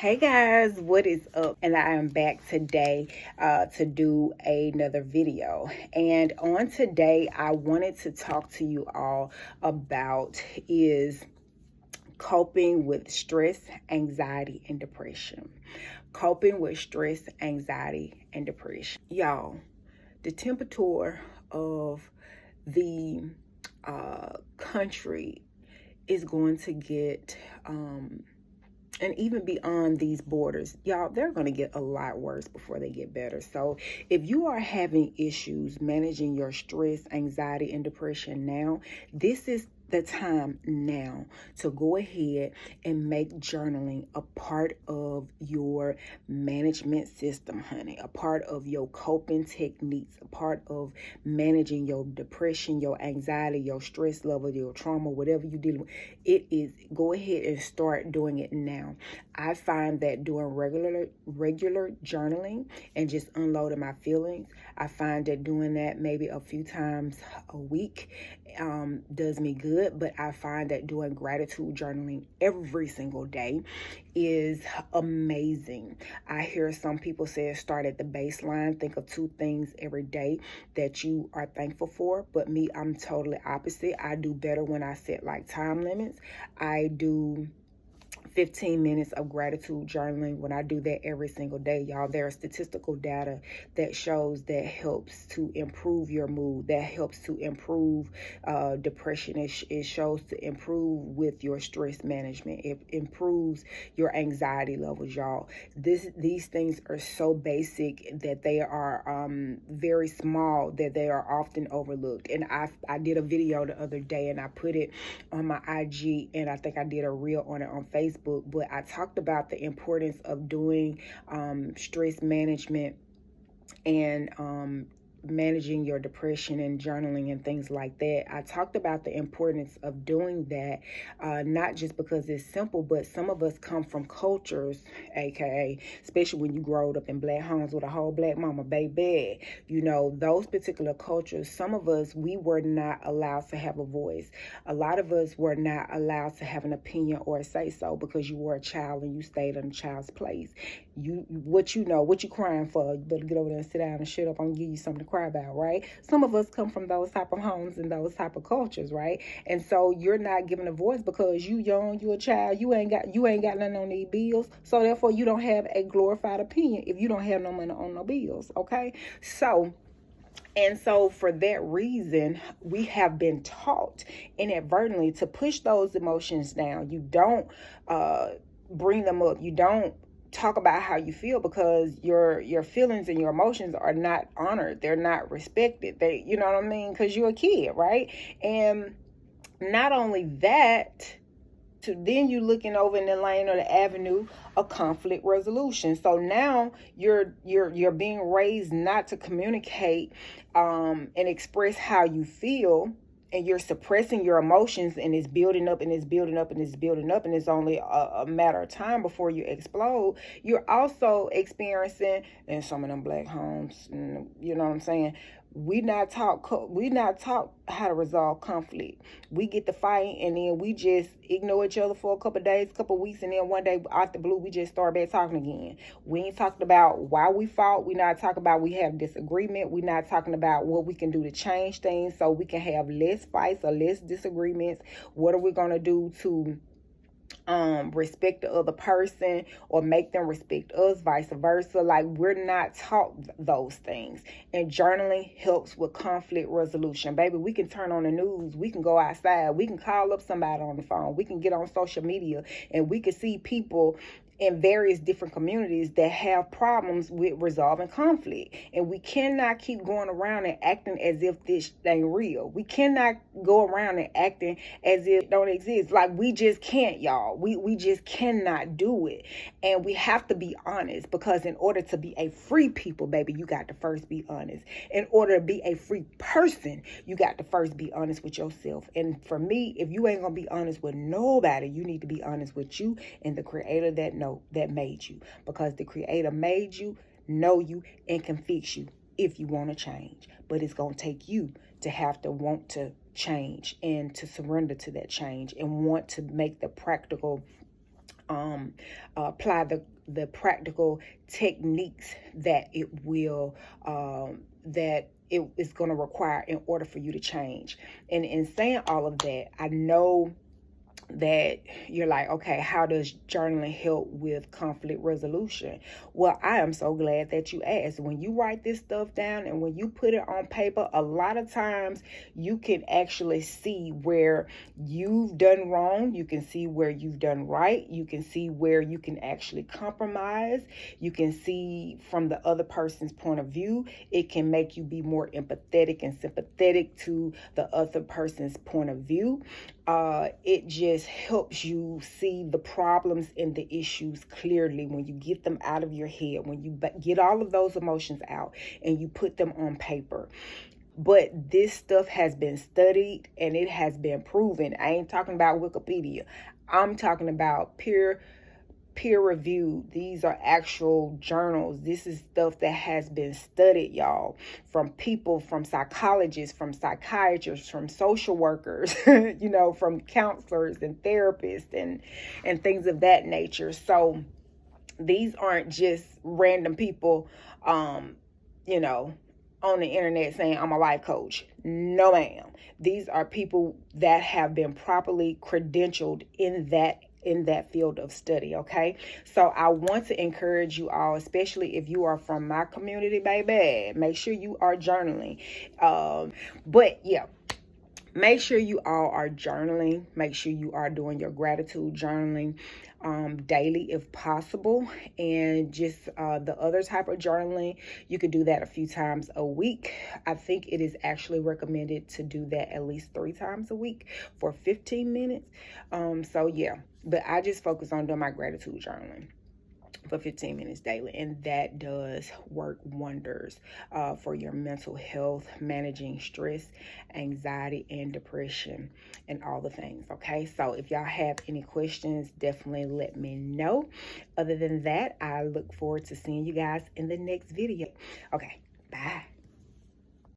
Hey guys, what is up? And I am back today to do another video. And on today, I wanted to talk to you all about is coping with stress, anxiety, and depression. Coping with stress, anxiety, and depression. Y'all, the temperature of the country is going to get and even beyond these borders, y'all, they're going to get a lot worse before they get better. So if you are having issues managing your stress, anxiety, and depression now, this is the time now to go ahead and make journaling a part of your management system, honey, a part of your coping techniques, a part of managing your depression, your anxiety, your stress level, your trauma, whatever you're dealing with. It is, go ahead and start doing it now. I find that doing regular journaling and just unloading my feelings, I find that doing that maybe a few times a week does me good. But I find that doing gratitude journaling every single day is amazing. I hear some people say start at the baseline, think of 2 things every day that you are thankful for. But me, I'm totally opposite. I do better when I set like time limits. I do 15 minutes of gratitude journaling. When I do that every single day, y'all, there are statistical data that shows that helps to improve your mood, that helps to improve depression. It shows to improve with your stress management. It improves your anxiety levels, y'all. These things are so basic that they are very small, that they are often overlooked. And I did a video the other day and I put it on my IG, and I think I did a reel on it on Facebook. But I talked about the importance of doing stress management and managing your depression and journaling and things like that. I talked about the importance of doing that, not just because it's simple, but some of us come from cultures, aka, especially when you growed up in black homes with a whole black mama, baby, you know, those particular cultures, some of us, we were not allowed to have a voice. A lot of us were not allowed to have an opinion or a say so because you were a child and you stayed in a child's place. What you crying for? You better get over there and sit down and shut up. I'm gonna give you something to cry about, right? Some of us come from those type of homes and those type of cultures, right? And so you're not given a voice because you young, you a child, you ain't got nothing on these bills. So therefore you don't have a glorified opinion if you don't have no money on no bills, okay? So for that reason, we have been taught inadvertently to push those emotions down. You don't bring them up. You don't talk about how you feel because your feelings and your emotions are not honored. They're not respected. They, you know what I mean? Because you're a kid, right? And not only that, to then you looking over in the lane or the avenue of conflict resolution. So now you're being raised not to communicate and express how you feel, and you're suppressing your emotions, and it's building up and it's building up and it's building up, and it's only a matter of time before you explode. You're also experiencing in some of them black homes, you know what I'm saying, we not taught how to resolve conflict. We get the fight and then we just ignore each other for a couple of days, couple of weeks, and then one day out the blue we just start back talking again. We ain't talking about why we fought. We not talking about we have disagreement. We not talking about what we can do to change things so we can have less fights or less disagreements. What are we gonna do to respect the other person or make them respect us, vice versa? Like, we're not taught those things. And journaling helps with conflict resolution. Baby, we can turn on the news, we can go outside, we can call up somebody on the phone, we can get on social media, and we can see people in various different communities that have problems with resolving conflict. And we cannot keep going around and acting as if this ain't real. We cannot go around and acting as if it don't exist. Like, we just can't, y'all. We just cannot do it. And we have to be honest, because in order to be a free people, baby, you got to first be honest. In order to be a free person, you got to first be honest with yourself. And for me, if you ain't gonna be honest with nobody, you need to be honest with you and the creator that made you, because the creator made you, know you, and can fix you if you want to change. But it's going to take you to have to want to change and to surrender to that change and want to make the practical apply the practical techniques that it will that it is going to require in order for you to change. And in saying all of that, I know that you're like, okay, how does journaling help with conflict resolution? Well, I am so glad that you asked. When you write this stuff down and when you put it on paper, a lot of times you can actually see where you've done wrong. You can see where you've done right. You can see where you can actually compromise. You can see from the other person's point of view. It can make you be more empathetic and sympathetic to the other person's point of view. It just helps you see the problems and the issues clearly when you get them out of your head, when you get all of those emotions out and you put them on paper. But this stuff has been studied and it has been proven. I ain't talking about Wikipedia. I'm talking about peer reviewed. These are actual journals. This is stuff that has been studied, y'all, from people, from psychologists, from psychiatrists, from social workers, from counselors and therapists and things of that nature. So these aren't just random people, on the internet saying I'm a life coach. No, ma'am. These are people that have been properly credentialed in that field of study. Okay, so I want to encourage you all, especially if you are from my community, baby, make sure you are journaling. But yeah, make sure you all are journaling. Make sure you are doing your gratitude journaling daily if possible. And just the other type of journaling, you could do that a few times a week. I think it is actually recommended to do that at least 3 times a week for 15 minutes. So yeah, but I just focus on doing my gratitude journaling for 15 minutes daily, and that does work wonders for your mental health, managing stress, anxiety, and depression, and all the things. Okay, so if y'all have any questions, definitely let me know. Other than that, I look forward to seeing you guys in the next video. Okay, bye.